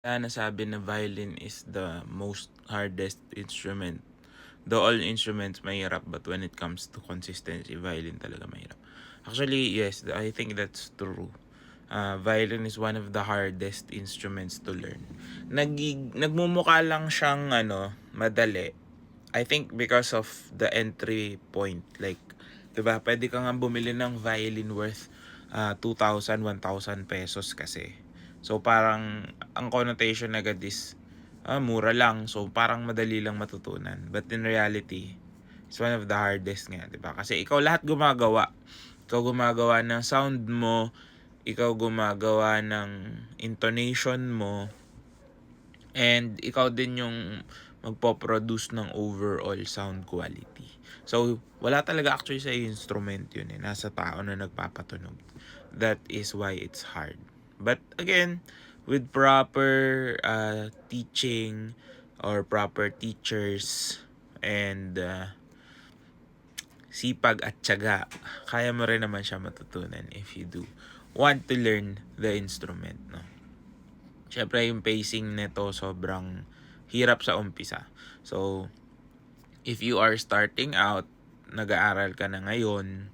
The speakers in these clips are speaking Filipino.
Kaya nasabi na violin is the most hardest instrument. Though all instruments mahirap, but when it comes to consistency, violin talaga mahirap. Actually, yes, I think that's true. Violin is one of the hardest instruments to learn. Nagmumukha lang siyang madali. I think because of the entry point. Like, 'di ba? Pwede ka nga bumili ng violin worth 2,000, 1,000 pesos kasi. So parang ang connotation agad is mura lang. So parang madali lang matutunan. But in reality, it's one of the hardest nga, 'di ba? Kasi ikaw lahat gumagawa. Ikaw gumagawa ng sound mo, ikaw gumagawa ng intonation mo, and ikaw din yung magpo-produce ng overall sound quality. So, wala talaga actually sa instrument yun eh. Nasa tao na nagpapatunog. That is why it's hard. But again, with proper teaching or proper teachers and sipag at tiyaga, kaya mo rin naman siya matutunan if you do want to learn the instrument, no? Syempre yung pacing nito sobrang hirap sa umpisa. So, if you are starting out, nag-aaral ka na ngayon,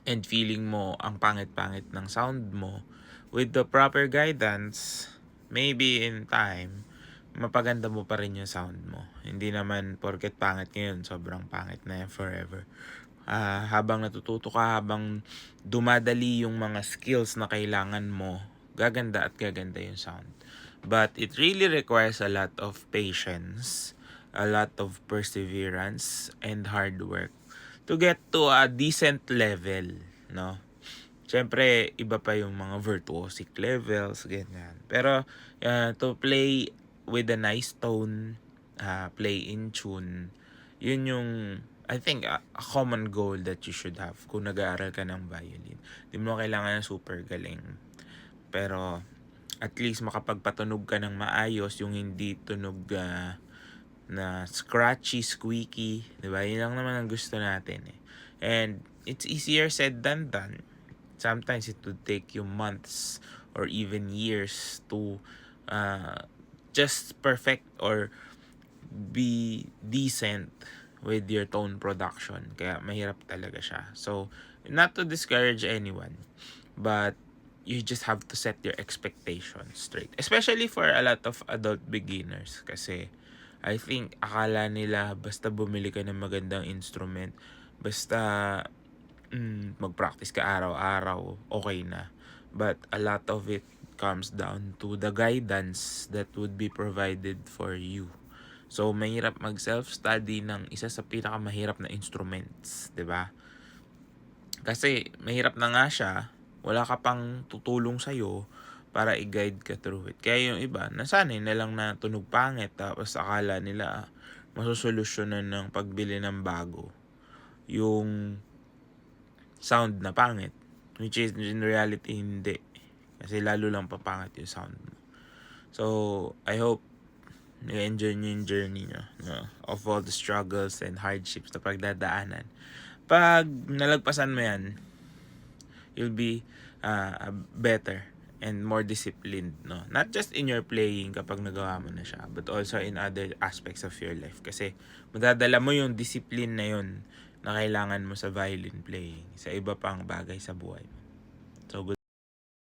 and feeling mo ang pangit-pangit ng sound mo, with the proper guidance, maybe in time, mapaganda mo pa rin yung sound mo. Hindi naman porket pangit ngayon, sobrang pangit na yan forever. Habang natututo ka, habang dumadali yung mga skills na kailangan mo, gaganda at gaganda yung sound. But it really requires a lot of patience, a lot of perseverance, and hard work to get to a decent level, no? Siyempre, iba pa yung mga virtuosic levels, ganyan. Pero, to play with a nice tone, play in tune, yun yung, I think, a common goal that you should have kung nag-aaral ka ng violin. Di mo kailangan ng super galing. Pero, at least makapagpatunog ka ng maayos, yung hindi tunog na scratchy, squeaky. Diba? Yun lang naman ang gusto natin eh. And, it's easier said than done. Sometimes it would take you months or even years to just perfect or be decent with your tone production. Kaya mahirap talaga siya. So, not to discourage anyone, but you just have to set your expectations straight. Especially for a lot of adult beginners. Kasi, I think, akala nila basta bumili ka ng magandang instrument, basta mag-practice ka araw-araw, okay na. But a lot of it comes down to the guidance that would be provided for you. So, mahirap mag-self-study ng isa sa pinakamahirap na instruments, 'di ba? Kasi mahirap na nga siya, wala ka pang tutulong sa'yo para i-guide ka through it. Kaya yung iba, nasanay na lang na tunog pangit, tapos akala nila masusolusyonan ng pagbili ng bago yung sound na pangit, which is in reality hindi, kasi lalo lang papangit yung sound mo. So I hope nag-enjoy nyo yung journey nyo, no? Of all the struggles and hardships na pagdadaanan. Pag nalagpasan mo yan, you'll be better and more disciplined, no? Not just in your playing kapag nagawa mo na siya, but also in other aspects of your life. Kasi madadala mo yung discipline na yun na kailangan mo sa violin playing sa iba pang bagay sa buhay mo. So, good.